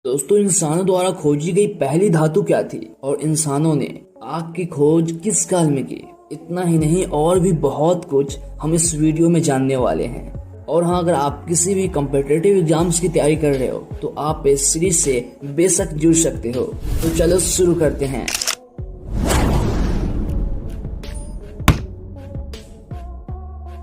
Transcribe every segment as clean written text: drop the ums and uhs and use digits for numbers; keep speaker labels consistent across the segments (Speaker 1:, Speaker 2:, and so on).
Speaker 1: दोस्तों, इंसानों द्वारा खोजी गई पहली धातु क्या थी और इंसानों ने आग की खोज किस काल में की? इतना ही नहीं, और भी बहुत कुछ हम इस वीडियो में जानने वाले हैं। और हाँ, अगर आप किसी भी कॉम्पिटिटिव एग्जाम्स की तैयारी कर रहे हो तो आप इस सीरीज से बेशक जुड़ सकते हो। तो चलो शुरू करते हैं।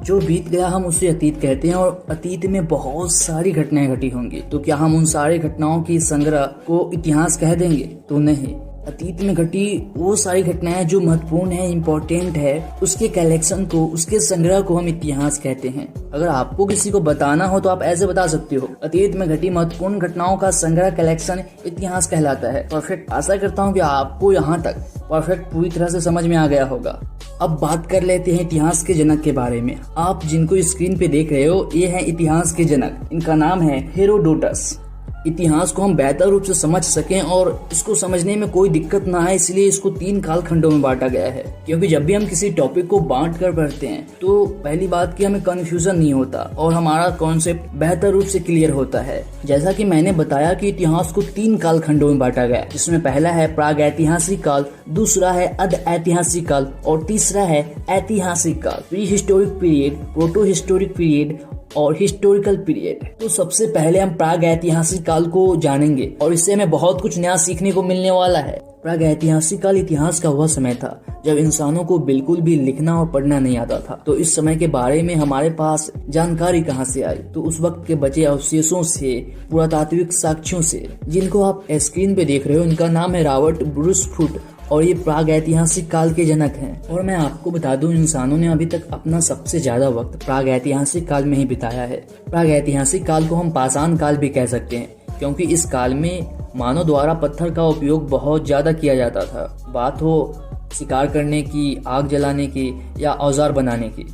Speaker 1: जो बीत गया हम उसे अतीत कहते हैं और अतीत में बहुत सारी घटनाएं घटी होंगी। तो क्या हम उन सारी घटनाओं की संग्रह को इतिहास कह देंगे? तो नहीं। अतीत में घटी वो सारी घटनाएं जो महत्वपूर्ण है, इम्पोर्टेंट है, उसके कलेक्शन को, उसके संग्रह को हम इतिहास कहते हैं। अगर आपको किसी को बताना हो तो आप ऐसे बता सकते हो, अतीत में घटी महत्वपूर्ण घटनाओं का संग्रह कलेक्शन इतिहास कहलाता है। परफेक्ट। आशा करता हूँ कि आपको यहाँ तक परफेक्ट पूरी तरह से समझ में आ गया होगा। अब बात कर लेते हैं इतिहास के जनक के बारे में। आप जिनको स्क्रीन पे देख रहे हो, ये है इतिहास के जनक। इनका नाम है हेरोडोटस। इतिहास को हम बेहतर रूप से समझ सकें और इसको समझने में कोई दिक्कत ना आए, इसलिए इसको 3 कालखंडों में बांटा गया है। क्योंकि जब भी हम किसी टॉपिक को बांट कर पढ़ते हैं तो पहली बात कि हमें कंफ्यूजन नहीं होता और हमारा कॉन्सेप्ट बेहतर रूप से क्लियर होता है। जैसा कि मैंने बताया कि इतिहास को 3 कालखंडों में बांटा गया है, जिसमें पहला है प्राग ऐतिहासिक काल, दूसरा है अध ऐतिहासिक काल और तीसरा है ऐतिहासिक काल। Pre historic period, proto historic period और हिस्टोरिकल पीरियड। तो सबसे पहले हम प्राग ऐतिहासिक काल को जानेंगे और इससे हमें बहुत कुछ नया सीखने को मिलने वाला है। प्राग ऐतिहासिक काल इतिहास का वह समय था जब इंसानों को बिल्कुल भी लिखना और पढ़ना नहीं आता था। तो इस समय के बारे में हमारे पास जानकारी कहाँ से आई? तो उस वक्त के बचे अवशेषों से, पुरातात्विक साक्ष्यों से, जिनको आप स्क्रीन पे देख रहे हो। इनका नाम है रॉबर्ट ब्रूस फुट और ये प्राग ऐतिहासिक काल के जनक हैं। और मैं आपको बता दूं, इंसानों ने अभी तक अपना सबसे ज्यादा वक्त प्राग ऐतिहासिक काल में ही बिताया है। प्राग ऐतिहासिक काल को हम पाषाण काल भी कह सकते हैं, क्योंकि इस काल में मानव द्वारा पत्थर का उपयोग बहुत ज्यादा किया जाता था। बात हो शिकार करने की, आग जलाने की या औजार बनाने की।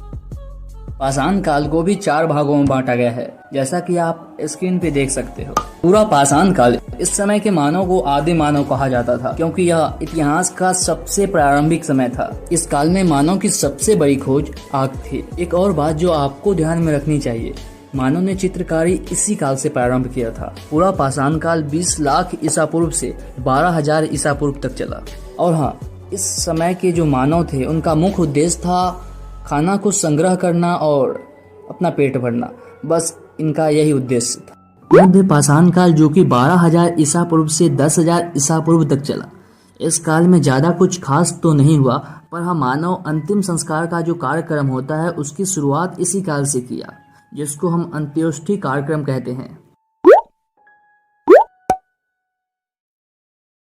Speaker 1: पाषाण काल को भी 4 भागों में बांटा गया है, जैसा कि आप स्क्रीन पे देख सकते हो। पूरा पाषाण काल, इस समय के मानव को आदि मानव कहा जाता था, क्योंकि यह इतिहास का सबसे प्रारंभिक समय था। इस काल में मानव की सबसे बड़ी खोज आग थी। एक और बात जो आपको ध्यान में रखनी चाहिए, मानव ने चित्रकारी इसी काल से प्रारंभ किया था। पूरा पाषाण काल 20 लाख ईसा पूर्व से 12,000 ईसा पूर्व तक चला। और हाँ, इस समय के जो मानव थे उनका मुख्य उद्देश्य था खाना को संग्रह करना और अपना पेट भरना। बस इनका यही उद्देश्य था। मध्य पाषाण काल, जो कि 12,000 ईसा पूर्व से 10,000 ईसा पूर्व तक चला। इस काल में ज्यादा कुछ खास तो नहीं हुआ, पर हाँ, मानव अंतिम संस्कार का जो कार्यक्रम होता है उसकी शुरुआत इसी काल से किया, जिसको हम अंत्येष्टि कार्यक्रम कहते हैं।